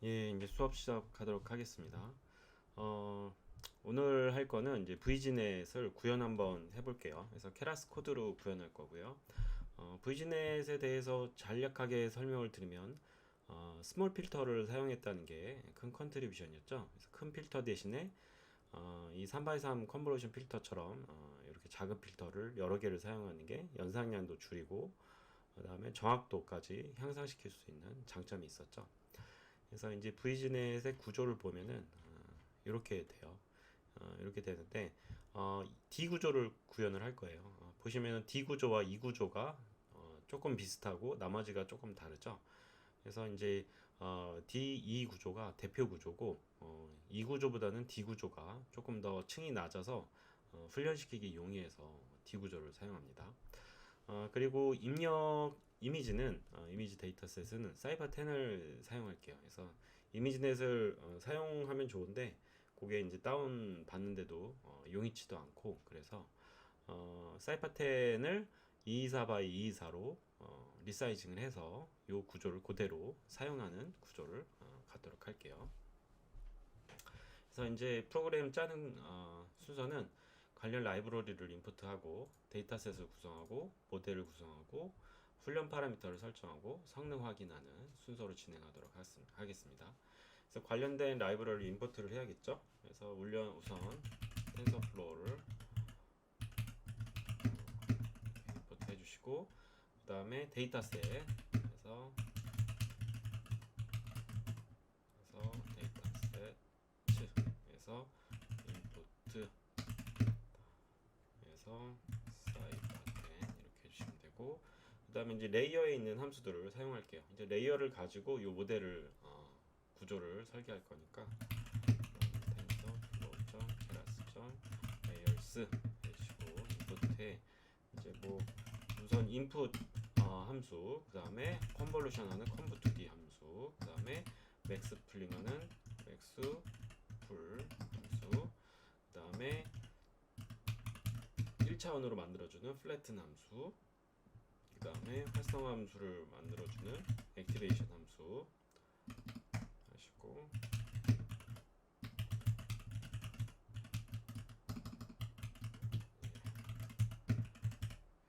예, 이제 수업 시작하도록 하겠습니다. 오늘 할 거는 이제 VGNet을 구현 한번 해볼게요. 그래서 케라스 코드로 구현할 거고요. VGNet에 대해서 간략하게 설명을 드리면, 스몰 필터를 사용했다는 게 큰 컨트리뷰션이었죠. 그래서 큰 필터 대신에 이 3x3 컨버전 필터처럼 이렇게 작은 필터를 여러 개를 사용하는 게 연상량도 줄이고, 그 다음에 정확도까지 향상시킬 수 있는 장점이 있었죠. 그래서 이제 VGNet의 구조를 보면은 이렇게 돼요. 이렇게 되는데 D 구조를 구현을 할 거예요. 보시면은 D 구조와 E 구조가 조금 비슷하고 나머지가 조금 다르죠. 그래서 이제 D, E 구조가 대표 구조고 E 구조보다는 D 구조가 조금 더 층이 낮아서 훈련시키기 용이해서 D 구조를 사용합니다. 그리고 입력 이미지는 이미지 데이터셋은 사이버 10을 사용할게요. 그래서 이미지넷을 사용하면 좋은데 그게 이제 다운 받는데도 용이치도 않고 그래서 사이버 10을 224 by 224로 리사이징을 해서 이 구조를 그대로 사용하는 구조를 갖도록 할게요. 그래서 이제 프로그램 짜는 순서는 관련 라이브러리를 인풋하고 데이터셋을 구성하고 모델을 구성하고 훈련 파라미터를 설정하고 성능 확인하는 순서로 진행하도록 하겠습니다. 그래서 관련된 라이브러리 인풋을 해야겠죠. 그래서 우선 텐서플로우를 인풋 해주시고 그 다음에 데이터셋 그래서 데이터셋 그래서 인풋 그래서 사이버10 이렇게 해주시면 되고 그 다음에 이제 레이어에 있는 함수들을 사용할게요. 이제 레이어를 가지고 이 모델을 구조를 설계할 거니까 tensorflow.keras.layers 해주시고 인풋에 이제 뭐 우선 인풋 함수 그 다음에 컨볼루션 하는 conv2d 함수 그 다음에 maxpooling 하는 maxpool 함수 그 다음에 1차원으로 만들어주는 flatten 함수 그 다음에 활성화 함수를 만들어주는 activation 함수 하시고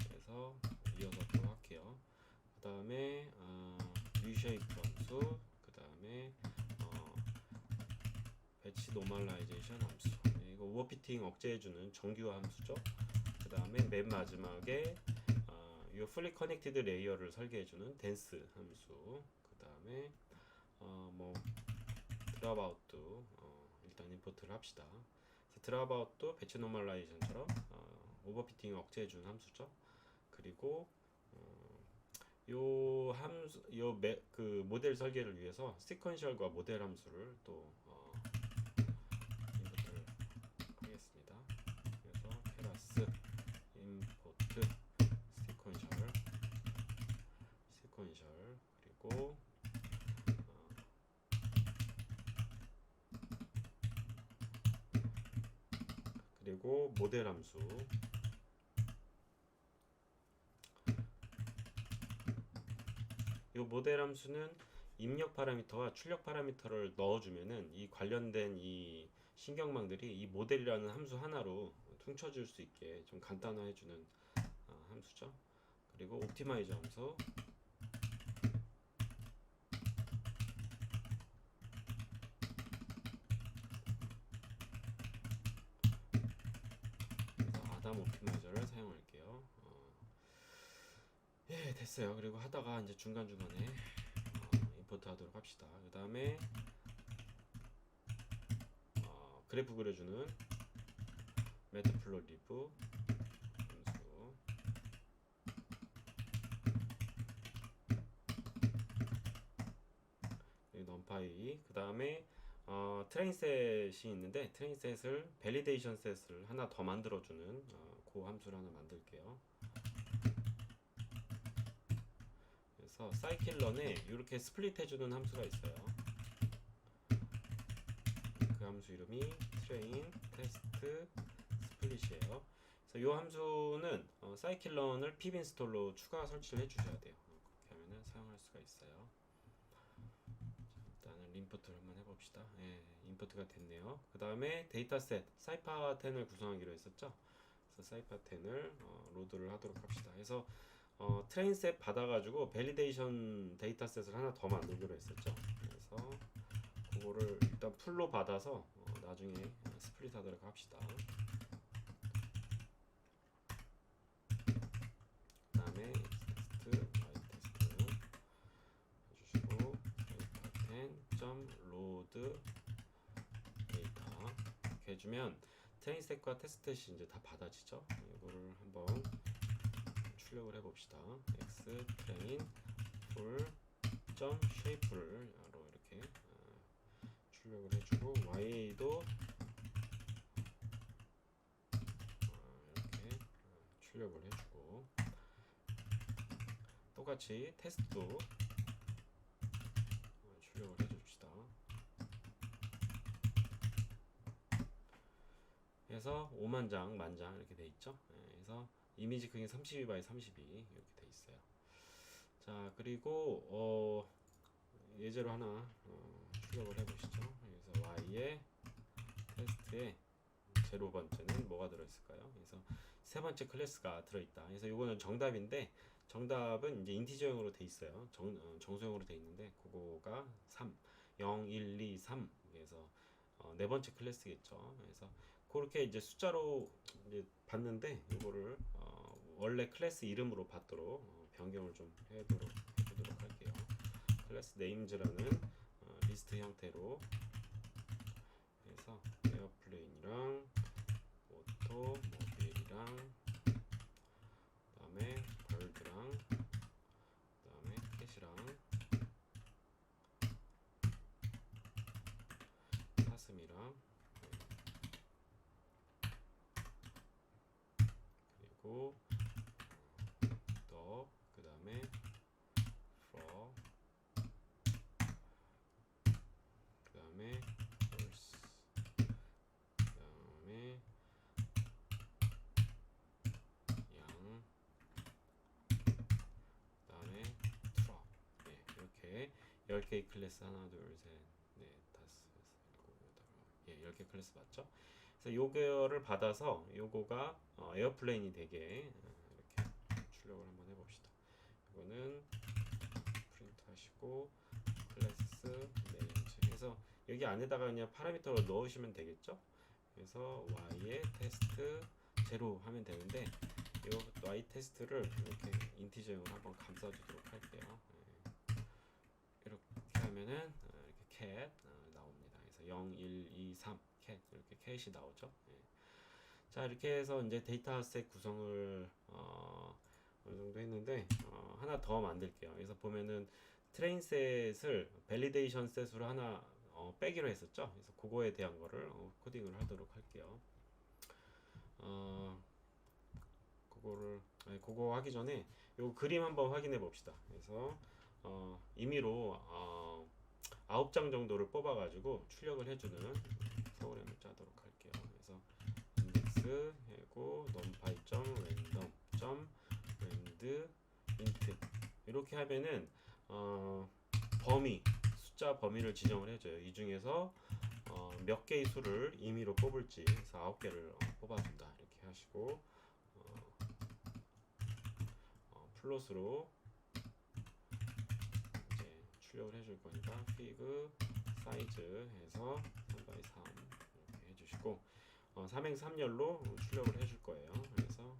그래서 이어서 또 할게요. 그 다음에 reshape 함수 그 다음에 배치 노멀라이제이션 함수 이거 오버피팅 억제해주는 정규화 함수죠. 그 다음에 맨 마지막에 이 fully connected 레이어를 설계해주는 댄스 함수 그 다음에 뭐 드랍아웃도 일단 임포트를 합시다. 드랍아웃도 배치 노멀라이제이션처럼 오버피팅 억제해주는 함수죠. 그리고 요 함수 그 모델 설계를 위해서 시퀀셜과 모델 함수를 또 인포트를 하겠습니다. 그래서 케라스 임포트 시퀀셜 그리고 모델 함수 이 모델 함수는 입력 파라미터와 출력 파라미터를 넣어주면은 이 관련된 이 신경망들이 이 모델이라는 함수 하나로 퉁쳐줄 수 있게 좀 간단화해주는 함수죠. 그리고 옵티마이저 함수 그래서 아담 옵티마이저를 사용할게요. 예, 됐어요. 그리고 하다가 이제 중간중간에 임포트 하도록 합시다. 그 다음에 그래프 그려주는 매트플로리브 함수 넘파이 그 다음에 트레인셋이 있는데 트레인셋을 밸리데이션 셋을 하나 더 만들어주는 그 함수를 하나 만들게요. 그래서 사이클런에 이렇게 스플릿 해주는 함수가 있어요. 그 함수 이름이 train test split이에요. 그래서 이 함수는 사이클런을 pibinstall로 추가 설치를 해주셔야 돼요. 그렇게 하면은 사용할 수가 있어요. 자, 일단은 임포트를 한번 해봅시다. 예, 임포트가 됐네요. 그 다음에 데이터셋 사이파10을 구성하기로 했었죠. 그래서 사이파10을 로드를 하도록 합시다. 그래서 트레인셋 받아가지고 밸리데이션 데이터셋을 하나 더 만들기로 했었죠. 그래서 그거를 일단 풀로 받아서 나중에 스플릿 하도록 합시다. 그 다음에 테스트, y 테스트 해주시고 data10.load 데이터 이렇게 해주면 트레인셋과 테스트셋이 이제 다 받아지죠. 이거를 한번 출력을 해봅시다. x train full shape를 이렇게 출력을 해주고 y도 이렇게 출력을 해주고 똑같이 테스트도 출력을 해줍시다. 그래서 5만장 만장 이렇게 돼 있죠. 그래서 이미지 크기 32 by 32 이렇게 돼 있어요. 자, 그리고 예제로 하나 출력을 해보시죠. 그래서 y의 테스트에 제로 번째는 뭐가 들어있을까요? 그래서 세 번째 클래스가 들어있다. 그래서 이거는 정답인데 정답은 이제 인티저형으로 돼 있어요. 정수형으로 돼 있는데 그거가 3, 0, 1, 2, 3. 그래서 네 번째 클래스겠죠. 그래서 그렇게 이제 숫자로 이제 봤는데 이거를 원래 클래스 이름으로 받도록 변경을 좀 해보도록 할게요. 클래스 네임즈라는 리스트 형태로 해서 에어플레인이랑 오토모빌이랑 그다음에 벌드랑 그다음에 캣이랑 사슴이랑 그리고 더 그다음에 for 그다음에 horse 그다음에 양 그다음에 truck 이렇게 10개의 클래스 하나 둘셋넷 다섯 여섯 일곱 여덟 10개 클래스 맞죠? 그래서 요거를 받아서 요거가 에어플레인이 되게 이렇게 출력을 한번 해봅시다. 이거는 프린트 하시고 클래스 네임즈 해서 여기 안에다가 그냥 파라미터로 넣으시면 되겠죠. 그래서 y의 테스트 제로 하면 되는데 이 y 테스트를 이렇게 인티저형으로 한번 감싸주도록 할게요. 이렇게 하면은 이렇게 cat 나옵니다. 그래서 0, 1, 2, 3 cat 이렇게 cat이 나오죠. 자, 이렇게 해서 이제 데이터셋 구성을 어느 정도 했는데 하나 더 만들게요. 그래서 보면은 트레인셋을 밸리데이션 셋으로 하나 빼기로 했었죠. 그래서 그거에 대한 거를 코딩을 하도록 할게요. 그거 하기 전에 요 그림 한번 확인해 봅시다. 그래서 임의로 9장 정도를 뽑아 가지고 출력을 해주는 프로그램을 짜도록 할게요. 그래서 인덱스 하고 numpy.random.rand int 이렇게 하면은 범위 숫자 범위를 지정을 해줘요. 이 중에서 몇 개의 수를 임의로 뽑을지 그래서 9개를 뽑아준다 이렇게 하시고 플롯으로 이제 출력을 해줄 거니까 fig 사이즈 해서 3x3 이렇게 해주시고 3행삼열로 출력을 해줄 거예요. 그래서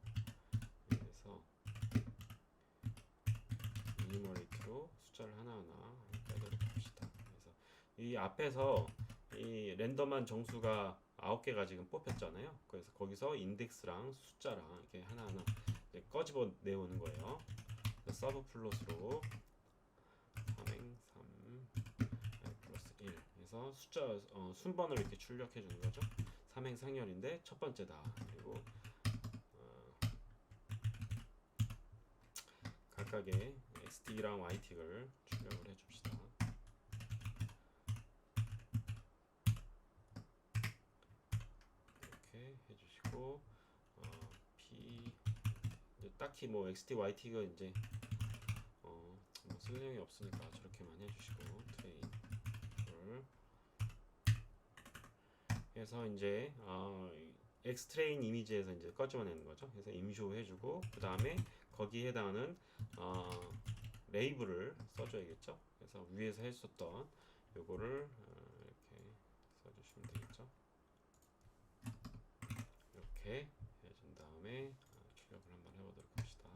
미니멀리티로 숫자를 하나하나 빼도록 합시다. 그래서 이 앞에서 이 랜덤한 정수가 9개가 지금 뽑혔잖아요. 그래서 거기서 인덱스랑 숫자랑 이렇게 하나하나 꺼집어 내오는 거예요. 서브 플롯으로 3행3 플러스 1 해서 숫자 순번을 이렇게 출력해 주는 거죠. 3행상열인데 첫 번째다. 그리고 각각의 XT랑 YT를 출력을 해줍시다. 이렇게 해주시고 P 이제 딱히 뭐 XT, YT가 이제 뭐 쓸 내용이 없으니까 저렇게만 해주시고 트레인 그래서 이제 엑스트레인 이미지에서 이제 꺼집어내는 거죠. 그래서 임쇼해주고 그 다음에 거기에 해당하는 레이블을 써줘야겠죠. 그래서 위에서 했었던 요거를 이렇게 써주시면 되겠죠. 이렇게 해준 다음에 출력을 한번 해보도록 합시다.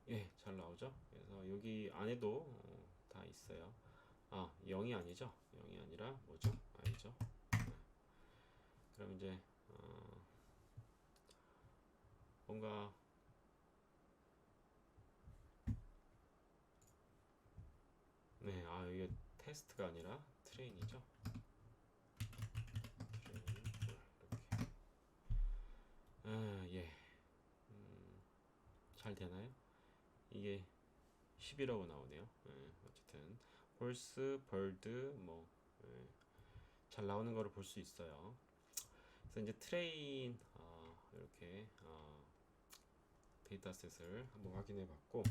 예, 잘 나오죠. 그래서 여기 안에도 다 있어요. 0이 아니죠. 0이 아니라 뭐죠? i죠. 그럼 이제 뭔가 네, 이게 테스트가 아니라 트레인이죠. 트레인 이렇게. 예. 잘 되나요? 이게 10이라고 나오네요. 어쨌든 홀스, 벌드 뭐 잘 나오는 거를 볼 수 있어요. 그래서 이제 트레인 이렇게 데이터셋을 한번 확인해 봤고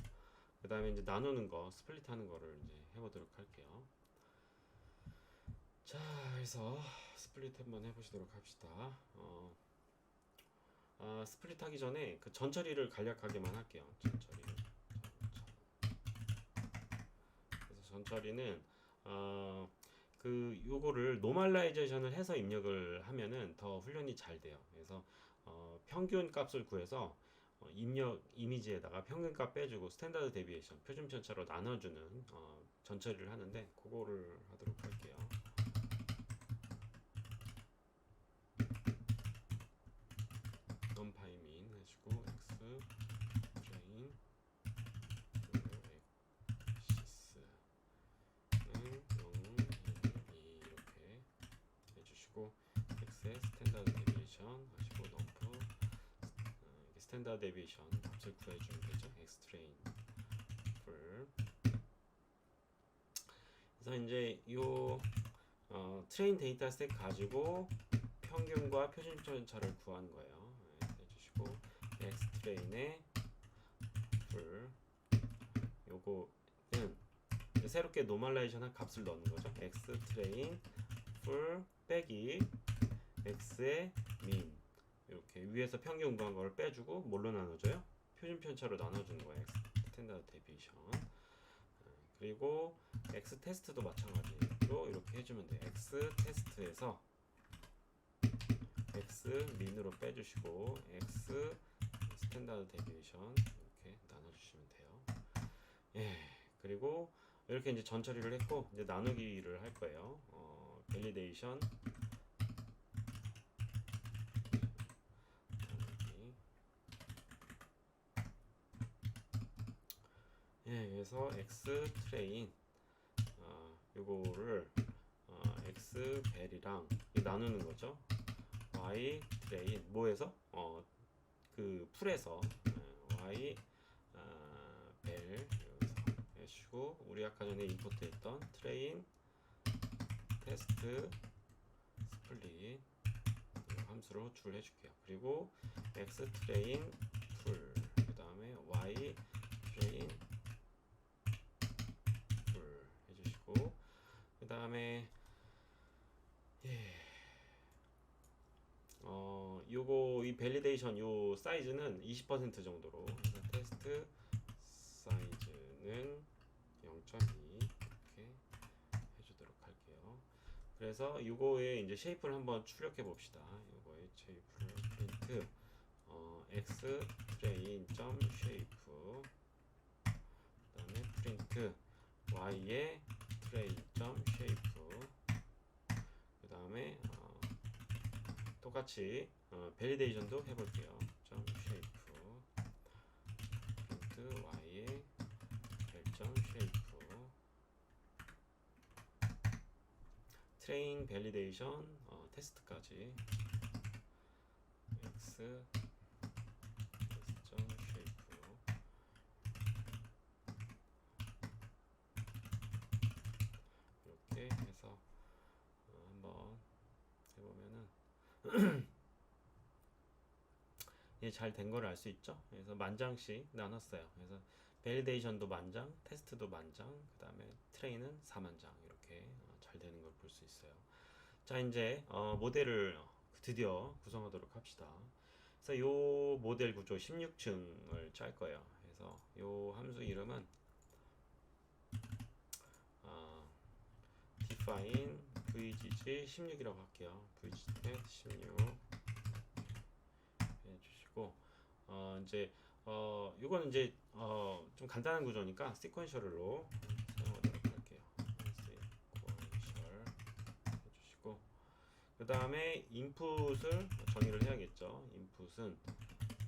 그 다음에 이제 나누는 거, 스플릿 하는 거를 이제 해보도록 할게요. 자, 그래서 스플릿 한번 해보시도록 합시다. 스플릿 하기 전에 그 전처리를 간략하게만 할게요. 전처리. 그래서 전처리는 요거를 노멀라이제이션을 해서 입력을 하면은 더 훈련이 잘 돼요. 그래서 평균 값을 구해서 입력 이미지에다가 평균값 빼주고 스탠다드 데비에이션 표준 편차로 나눠주는 전처리를 하는데 그거를 하도록 할게요. 넘파이 민 해주고 x 트레인 엑시스는 0, 1, 2 이렇게 해주시고 x의 스탠다드 데비에이션 하시고 넘프 스탠다드 데비에이션 값을 구해주면 되죠. x 트레인 풀. 그래서 이제 요 트레인 데이터셋 가지고 평균과 표준 편차를 구한 거예요. 해주시고 x 트레인의 풀 요거는 새롭게 노멀라이제이션한 값을 넣는 거죠. x 트레인 풀 빼기 x의 민 이렇게 위에서 평균 구한 거를 빼주고 뭘로 나눠줘요? 표준 편차로 나눠주는 거예요. x 스탠다드 데비에이션. 그리고 x 테스트도 마찬가지로 이렇게 해주면 돼요. x 테스트에서 x 민으로 빼주시고 x 스탠다드 데비에이션 이렇게 나눠주시면 돼요. 예, 그리고 이렇게 이제 전처리를 했고 이제 나누기를 할 거예요. 밸리데이션 예, 그래서 x 트레인 요거를 x 벨이랑 나누는 거죠. y 트레인 뭐에서 그 풀에서 y 벨 여기서 해주고 우리 아까 전에 임포트했던 트레인 테스트 스플릿 함수를 호출을 해줄게요. 그리고 x 트레인 풀 그 다음에 y 트레인 풀 해주시고 그 다음에 요거 이 밸리데이션 요 사이즈는 20% 정도로 테스트 사이즈는 0.2 이렇게 해주도록 할게요. 그래서 요거에 이제 쉐이프를 한번 출력해 봅시다. 요거의 쉐이프를 프린트 x 트레인 점 쉐이프 그다음에 프린트 y의 트레인 점 쉐이프 그다음에 똑같이 밸리데이션도 해볼게요. 점 쉐이프 프린트 y의 벨점 쉐이프 트레인 밸리데이션 테스트까지 x 점 쉐이프 이렇게 해서 한번 해보면은 잘 된 걸 알 수 있죠. 그래서 만장씩 나눴어요. 그래서 밸리데이션도 만장, 테스트도 만장, 그 다음에 트레인은 4만장 이렇게 잘 되는 걸 볼 수 있어요. 자, 이제 모델을 드디어 구성하도록 합시다. 그래서 요 모델 구조 16층을 짤 거예요. 그래서 요 함수 이름은 define vgg 16이라고 할게요. vgnet 16 해주시고 이제 요거는 이제 좀 간단한 구조니까 시퀀셜로 사용하도록 할게요. 시퀀셜 해주시고 그 다음에 인풋을 정의를 해야겠죠. 인풋은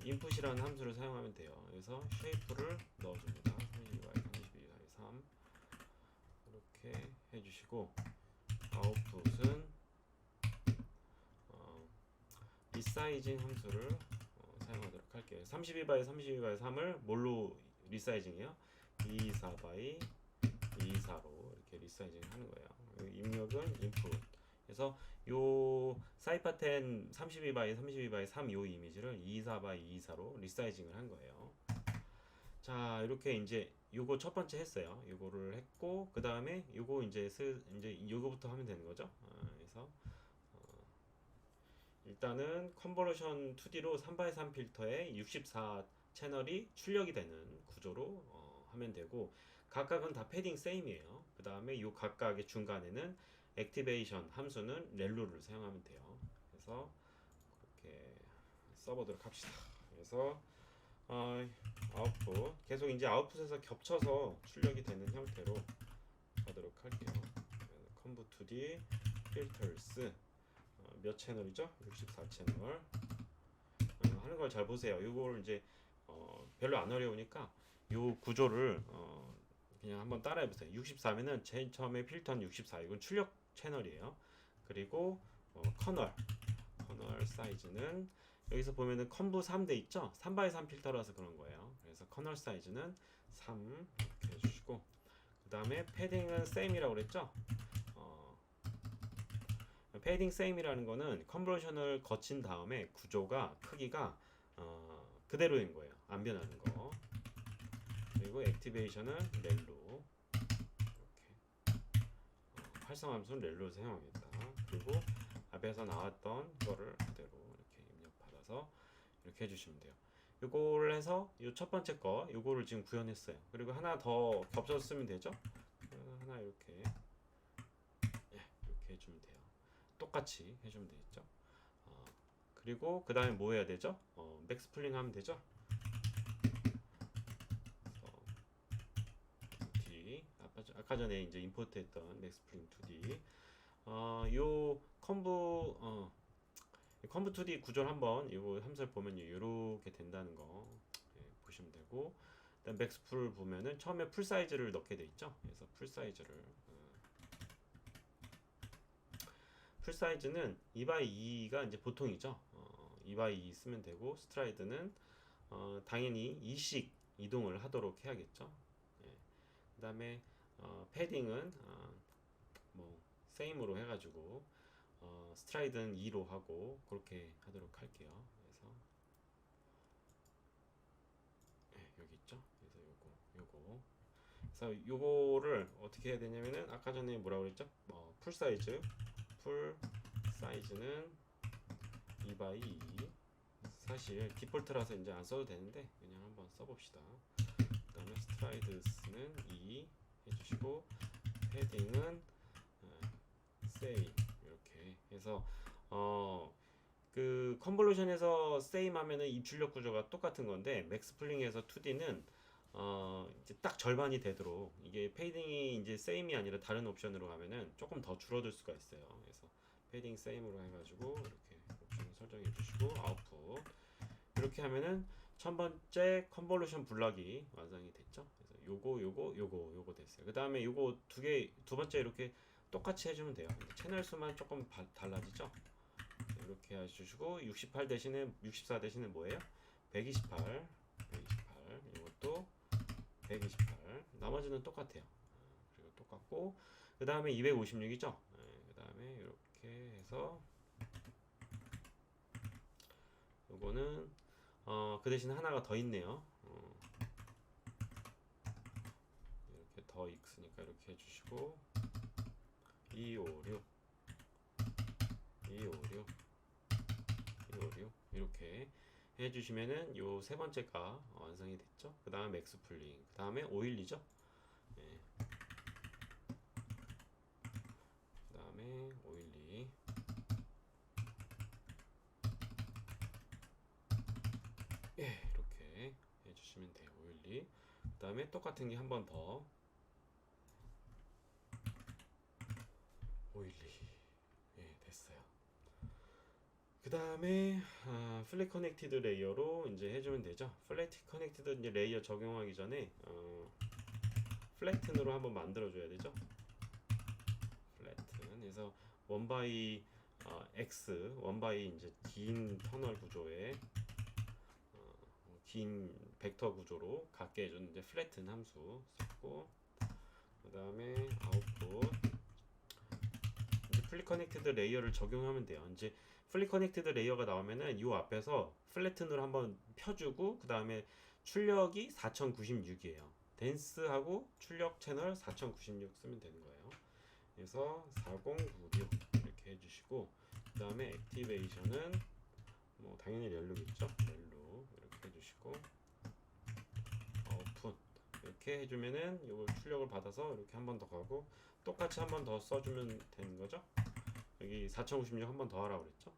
input이라는 함수를 사용하면 돼요. 그래서 shape를 넣어줍니다. 32x32x3 이렇게 해주시고 아웃풋은 리사이징 함수를 사용하도록 할게요. 32x32x3을 뭘로 리사이징해요? 224x 224로 이렇게 리사이징 하는 거예요. 입력은 input. 그래서 요 사이파텐 32x32x3 요 이미지를 224x224로 리사이징을 한 거예요. 자, 이렇게 이제 요거 첫 번째 했어요. 요거를 했고 그 다음에 요거 이제 요거부터 하면 되는 거죠. 그래서 일단은 컨버전 2D로 3x3 필터에 64 채널이 출력이 되는 구조로 하면 되고 각각은 다 패딩 세임이에요. 그 다음에 요 각각의 중간에는 액티베이션 함수는 렐로를 사용하면 돼요. 그래서 그렇게 써보도록 합시다. 그래서 아웃풋 계속 이제 아웃풋에서 겹쳐서 출력이 되는 형태로 가도록 할게요. 컨브 2D 필터스 몇 채널이죠? 64채널 하는 걸 잘 보세요. 이걸 이제 별로 안 어려우니까 요 구조를 그냥 한번 따라해 보세요. 64면은 제일 처음에 필터는 64 이건 출력 채널이에요. 그리고 커널 사이즈는 여기서 보면은 컨브 3돼 있죠? 3x3 필터라서 그런 거예요. 그래서 커널 사이즈는 3 이렇게 해주시고 그 다음에 패딩은 same이라고 그랬죠? 패딩 same이라는 거는 컨버전을 거친 다음에 구조가 크기가 그대로인 거예요. 안 변하는 거. 그리고 액티베이션은 렐로 이렇게 활성함수는 렐로 사용하겠다. 그리고 앞에서 나왔던 거를 그대로 이렇게 입력받아서 이렇게 해주시면 돼요. 요거를 해서 요 첫 번째 거 요거를 지금 구현했어요. 그리고 하나 더 겹쳐서 쓰면 되죠. 하나 이렇게 이렇게 해주면 돼요. 똑같이 해주면 되겠죠. 그리고 그 다음에 뭐 해야 되죠? 맥스플링 하면 되죠. 아까 전에 이제 임포트했던 맥스플링 2D 요 컨브 2D 구조를 한번 이거 함수를 보면 이렇게 된다는 거 보시면 되고 일단 맥스풀 보면은 처음에 풀 사이즈를 넣게 돼 있죠. 그래서 풀 사이즈는 2x2가 이제 보통이죠. 2x2 쓰면 되고 스트라이드는 당연히 2씩 이동을 하도록 해야겠죠. 그 다음에 패딩은 뭐 세임으로 해가지고 스트라이드는 2로 하고 그렇게 하도록 할게요. 그래서 여기 있죠. 그래서 요거 그래서 요거를 어떻게 해야 되냐면은 아까 전에 뭐라고 그랬죠? 풀 사이즈는 2x2 사실 디폴트라서 이제 안 써도 되는데 그냥 한번 써봅시다. 그 다음에 스트라이드스는 2 해주시고 패딩은 same 이렇게 해서 그 컨볼루션에서 same 하면은 입출력 구조가 똑같은 건데 맥스플링에서 2D는 이제 딱 절반이 되도록 이게 패딩이 이제 same이 아니라 다른 옵션으로 하면은 조금 더 줄어들 수가 있어요. 그래서 패딩 same으로 해가지고 이렇게 옵션 설정해 주시고 아웃풋 이렇게 하면은 첫 번째 컨볼루션 블럭이 완성이 됐죠. 그래서 요거 됐어요. 그 다음에 요거 두 번째 이렇게 똑같이 해주면 돼요. 채널 수만 조금 달라지죠. 이렇게 해주시고 68 대신에 64 대신에 뭐예요? 128 이것도 128 나머지는 똑같아요. 그리고 똑같고 그 다음에 256이죠. 그 다음에 이렇게 해서 요거는 그 대신 하나가 더 있네요. X니까 이렇게 해주시고 256 256 256 이렇게 해주시면은 요 세 번째가 완성이 됐죠. 그 다음 맥스 풀링, 그 다음에 512죠. 예. 그 다음에 512 예, 이렇게 해주시면 돼요. 512 그 다음에 똑같은 게 한 번 더 512 예, 됐어요. 그 다음에 플랫 커넥티드 레이어로 이제 해주면 되죠. 플랫 커넥티드 이제 레이어 적용하기 전에 플래튼으로 한번 만들어줘야 되죠. 플래튼. 그래서 원바이 X 원바이 이제 긴 터널 구조의 긴 벡터 구조로 갖게 해주는 이제 플래튼 함수 썼고, 그 다음에 아웃풋 이제 플립 커넥티드 레이어를 적용하면 돼요. 이제 플립 커넥티드 레이어가 나오면은 요 앞에서 플래튼으로 한번 펴주고, 그 다음에 출력이 4096이에요. 댄스하고 출력 채널 4096 쓰면 되는 거예요. 그래서 4096 이렇게 해주시고, 그 다음에 액티베이션은 뭐 당연히 렐루겠죠. 렐루 이렇게 해주시고, 아웃풋 이렇게 해주면은 이걸 출력을 받아서 이렇게 한 번 더 가고, 똑같이 한 번 더 써주면 되는 거죠. 여기 4096 한 번 더 하라고 그랬죠.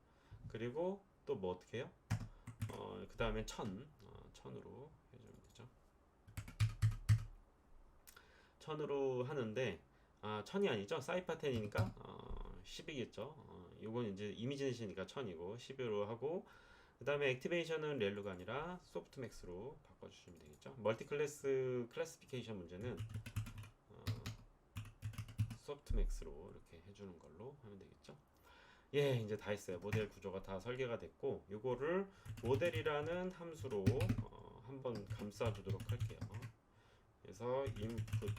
그리고 또 뭐 어떻게 해요? 그 다음에 1000으로 해주면 되죠. 1000으로 하는데 1000이 아니죠. 사이파 10이니까 10이겠죠. 요건 이제 이미지 넷이니까 1000이고 10으로 하고, 그 다음에 액티베이션은 렐루가 아니라 소프트맥스로 바꿔주시면 되겠죠. 멀티클래스 클래시피케이션 문제는 소프트맥스로 이렇게 해주는 걸로 하면 되겠죠. 예, 이제 다 했어요. 모델 구조가 다 설계가 됐고, 요거를 모델이라는 함수로 한번 감싸주도록 할게요. 그래서 input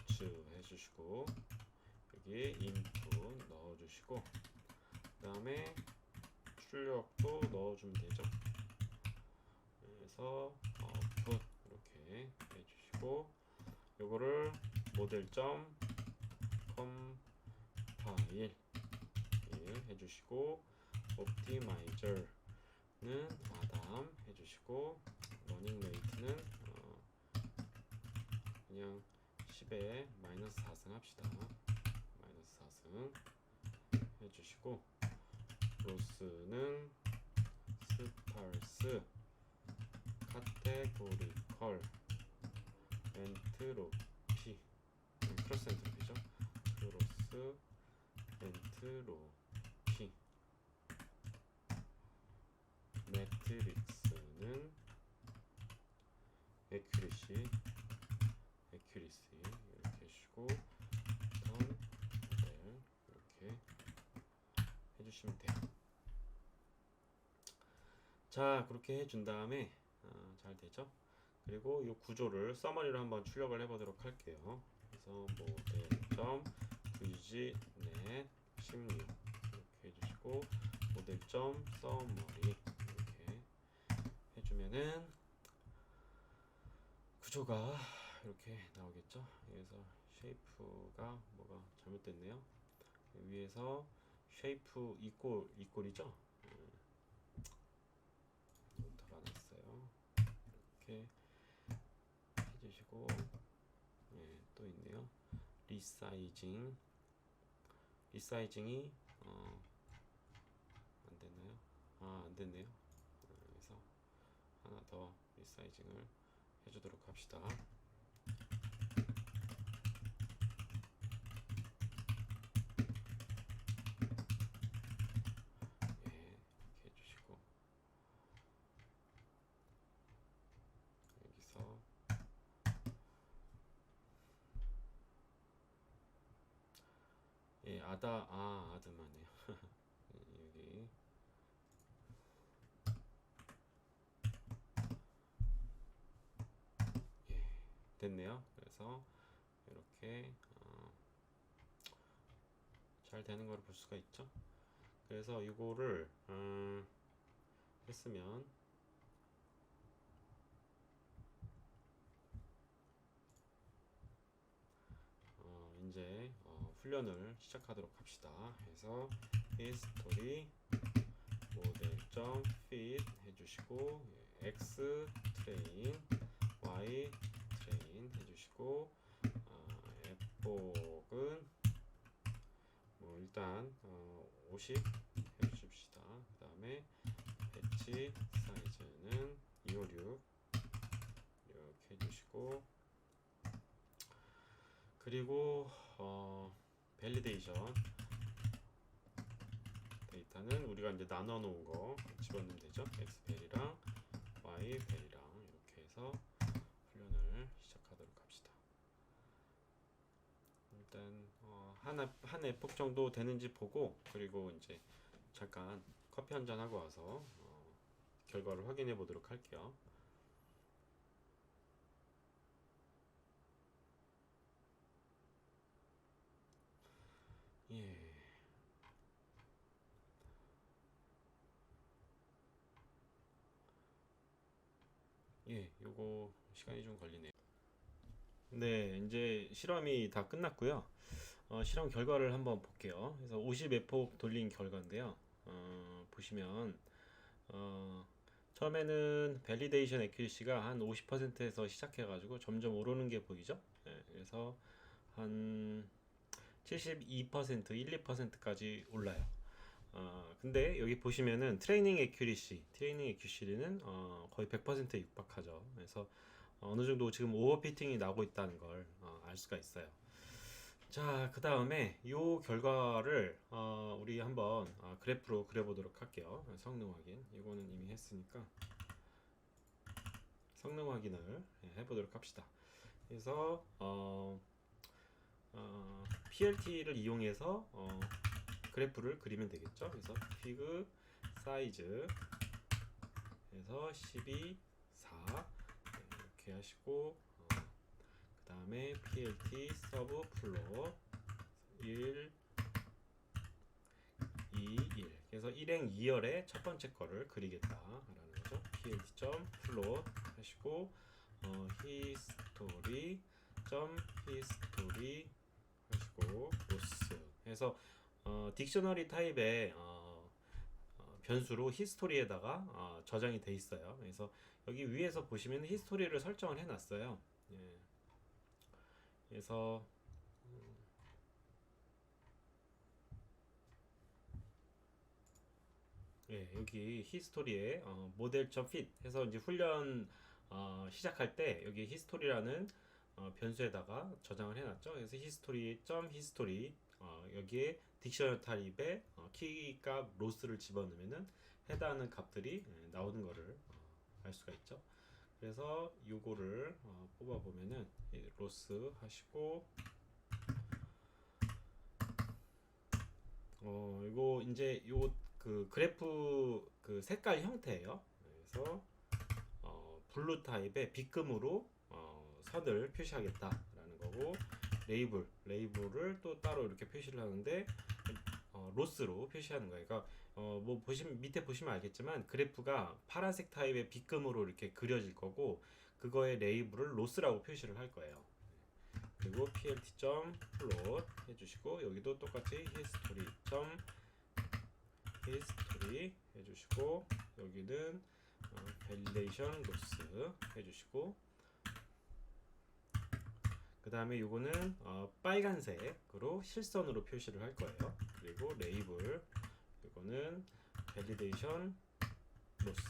해주시고, 여기 input 넣어주시고, 그 다음에 출력도 넣어주면 되죠. 그래서 output 이렇게 해주시고, 요거를 모델.compile 해주시고, optimizer는 아담 해주시고, 러닝 레이트는 그냥 10에 마이너스 4승 합시다. 마이너스 4승 해주시고, 로스는 스팔스 카테고리컬 엔트로피 크로스 엔트로피죠. 크로스 엔트로피 매트릭스는 에큐리시 이렇게 해주시고, 턴 모델 이렇게 해주시면 돼요. 자, 그렇게 해준 다음에 잘 되죠. 그리고 이 구조를 서머리로 한번 출력을 해보도록 할게요. 그래서 모델.vgnet 16 이렇게 해주시고, 모델.summary 이렇게 해주면은 구조가 이렇게 나오겠죠. 그래서 쉐이프가 뭐가 잘못됐네요. 위에서 쉐이프 이꼴이죠. 노트가 났어요. 이렇게 해주시고, 또 있네요. 리사이징이 안 됐나요? 안 됐네요. 그래서 하나 더 리사이징을 해주도록 합시다. 이렇게 해주시고, 여기서 아드만해요. 여기 됐네요. 그래서 이렇게 잘 되는 걸 볼 수가 있죠. 그래서 이거를 했으면 훈련을 시작하도록 합시다. 그래서 history model.fit 해주시고 x train y train 해주시고 epoch은 뭐 일단 50 해주십시다. 그 다음에 배치 사이즈는 256 이렇게 해주시고, 그리고 밸리데이션 데이터는 우리가 이제 나눠 놓은 거 집어넣으면 되죠. x 밸이랑 y 밸이랑 이렇게 해서 훈련을 시작하도록 합시다. 일단 한 에폭 정도 되는지 보고, 그리고 이제 잠깐 커피 한 잔 하고 와서 결과를 확인해 보도록 할게요. 예. 예, 요거 시간이 좀 걸리네요. 네, 이제 실험이 다 끝났고요. 실험 결과를 한번 볼게요. 그래서 50에폭 돌린 결과인데요. 보시면 처음에는 밸리데이션 애큐리시가 한 50%에서 시작해가지고 점점 오르는 게 보이죠? 네, 그래서 한 72%, 1, 2%까지 올라요. 근데 여기 보시면은 트레이닝 애큐리시는 거의 100%에 육박하죠. 그래서 어느 정도 지금 오버피팅이 나고 있다는 걸 알 수가 있어요. 자, 그 다음에 이 결과를 우리 한번 그래프로 그려보도록 할게요. 성능 확인. 이거는 이미 했으니까 성능 확인을 해보도록 합시다. 그래서 PLT를 이용해서 그래프를 그리면 되겠죠. 그래서 피그 사이즈 해서 12, 4 이렇게 하시고, 그 다음에 PLT 서브 플롯 1, 2, 1. 그래서 1행 2열의 첫 번째 거를 그리겠다라는 거죠. PLT 점 플롯 하시고 히스토리 점 히스토리 하시고 로스 해서 딕셔너리 타입의 변수로 히스토리에다가 저장이 돼 있어요. 그래서 여기 위에서 보시면 히스토리를 설정을 해 놨어요. 예. 그래서 예, 여기 히스토리에 모델.fit 해서 이제 훈련 시작할 때 여기 히스토리라는 변수에다가 저장을 해놨죠. 그래서 히스토리 여기에 딕셔너리 타입의 키값 로스를 집어넣으면은 해당하는 값들이 나오는 거를 알 수가 있죠. 그래서 요거를 뽑아 보면은 로스 하시고 이거 이제 요 그 그래프 그 색깔 형태예요. 그래서 블루 타입의 빗금으로 선을 표시하겠다라는 거고, 레이블을 또 따로 이렇게 표시를 하는데 로스로 표시하는 거예요. 그러니까 뭐 보시면 밑에 보시면 알겠지만 그래프가 파란색 타입의 빗금으로 이렇게 그려질 거고, 그거의 레이블을 로스라고 표시를 할 거예요. 그리고 plt 플롯 해주시고, 여기도 똑같이 history 해주시고, 여기는 validation loss 해주시고, 그 다음에 요거는 빨간색으로 실선으로 표시를 할 거예요. 그리고 레이블 이거는 validation loss.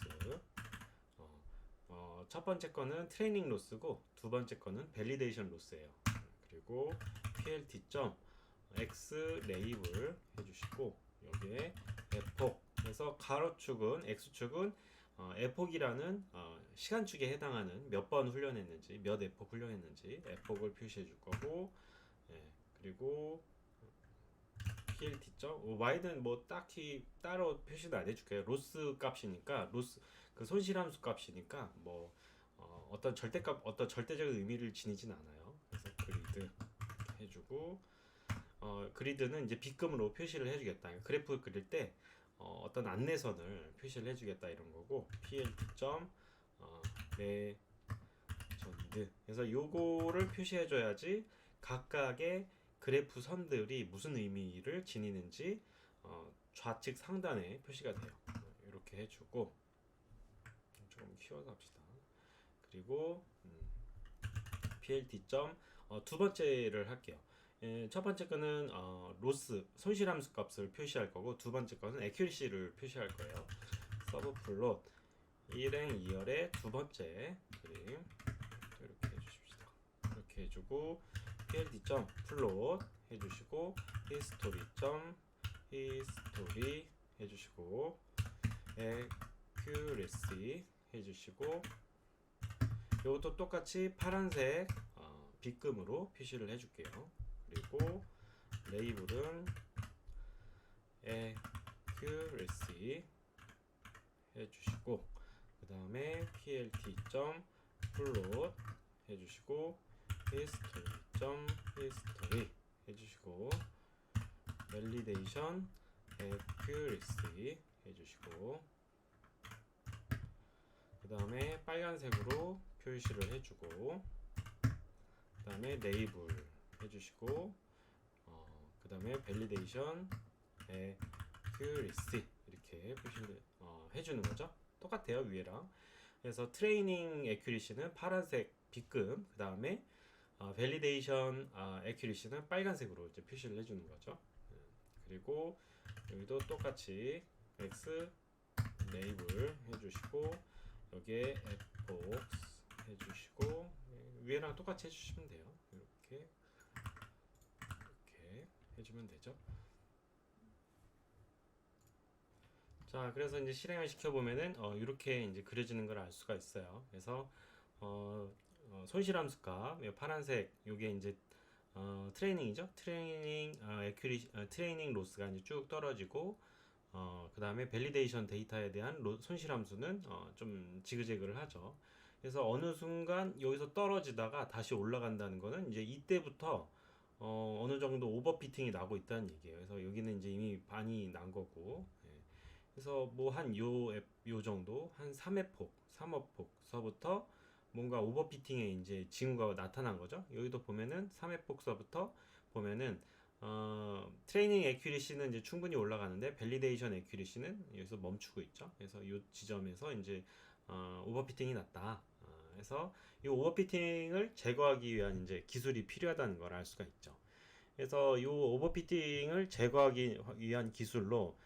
첫 번째 거는 트레이닝 로스고 두 번째 거는 밸리데이션 로스예요. 그리고 plt x 레이블 해주시고, 여기에 에폭 해서 가로축은 x축은 에폭이라는 시간축에 해당하는 몇 번 훈련했는지, 몇 에폭 훈련했는지 에폭을 표시해 줄 거고, 예, 그리고 plt y는 뭐 딱히 따로 표시도 안 해줄게요. 로스 값이니까, 로스 그 손실함수 값이니까 뭐 어떤 절대적인 의미를 지니진 않아요. 그래서 그리드 해주고, 그리드는 이제 빗금으로 표시를 해주겠다. 그러니까 그래프 그릴 때 어떤 안내선을 표시를 해주겠다 이런 거고, plt 레전드. 그래서 요거를 표시해줘야지 각각의 그래프 선들이 무슨 의미를 지니는지 좌측 상단에 표시가 돼요. 이렇게 해주고 조금 키워서 합시다. 그리고 plt 두 번째를 할게요. 첫 번째 거는 로스 손실함수 값을 표시할 거고, 두 번째 거는 accuracy를 표시할 거예요. 서브플롯 1행 2열의 두 번째 그림 이렇게 해주십시다. 이렇게 해주고 plt 플롯 해주시고 history 해주시고 accuracy 해주시고, 이것도 똑같이 파란색 빗금으로 표시를 해줄게요. 그리고 레이블은 accuracy 해주시고, 그 다음에 plt plot 해주시고 history 해주시고 validation accuracy 해주시고, 그 다음에 빨간색으로 표시를 해주고, 그 다음에 레이블 해주시고, 그 다음에 validation accuracy 이렇게 표시를 해주는 거죠. 똑같아요, 위에랑. 그래서 트레이닝 accuracy는 파란색 빗금, 그 다음에 validation accuracy는 빨간색으로 이제 표시를 해주는 거죠. 그리고 여기도 똑같이 x 레이블 해주시고, 여기에 fbox 해주시고, 위에랑 똑같이 해주시면 돼요. 이렇게 해주면 되죠. 자, 그래서 이제 실행을 시켜보면은 이렇게 이제 그려지는 걸 알 수가 있어요. 그래서 손실함수 값 파란색 요게 이제 트레이닝이죠. 트레이닝 로스가 이제 쭉 떨어지고, 그 다음에 밸리데이션 데이터에 대한 손실함수는 좀 지그재그를 하죠. 그래서 어느 순간 여기서 떨어지다가 다시 올라간다는 거는 이제 이때부터 어느 정도 오버피팅이 나고 있다는 얘기예요. 그래서 여기는 이제 이미 반이 난 거고, 그래서 뭐 한 요 정도 한 3회폭서부터 뭔가 오버피팅에 이제 징후가 나타난 거죠. 여기도 보면은 3회폭서부터 보면은 트레이닝 액큐리시는 이제 충분히 올라가는데 밸리데이션 액큐리시는 여기서 멈추고 있죠. 그래서 이 지점에서 이제 오버피팅이 났다. 그래서 이 오버피팅을 제거하기 위한 이제 기술이 필요하다는 걸 알 수가 있죠. 그래서 이 오버피팅을 제거하기 위한 기술로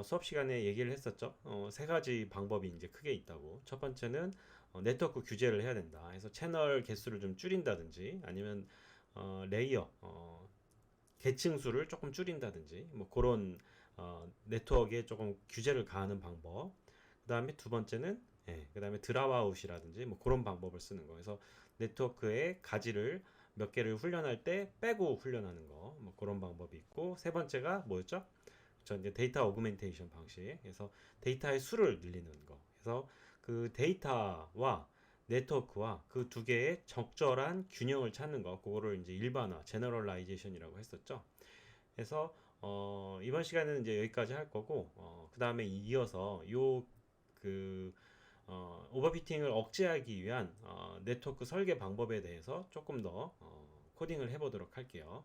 수업 시간에 얘기를 했었죠. 세 가지 방법이 이제 크게 있다고. 첫 번째는 네트워크 규제를 해야 된다. 그래서 채널 개수를 좀 줄인다든지, 아니면 레이어 계층 수를 조금 줄인다든지, 뭐 그런 네트워크에 조금 규제를 가하는 방법. 그 다음에 두 번째는 그 다음에 드랍아웃이라든지 뭐 그런 방법을 쓰는 거. 그래서 네트워크의 가지를 몇 개를 훈련할 때 빼고 훈련하는 거, 뭐 그런 방법이 있고, 세 번째가 뭐였죠? 저 이제 데이터 어그멘테이션 방식. 그래서 데이터의 수를 늘리는 거. 그래서 그 데이터와 네트워크와 그 두 개의 적절한 균형을 찾는 거. 그거를 이제 일반화, 제너럴라이제이션이라고 했었죠. 그래서 이번 시간에는 이제 여기까지 할 거고, 그 다음에 이어서 오버피팅을 억제하기 위한 네트워크 설계 방법에 대해서 조금 더 코딩을 해보도록 할게요.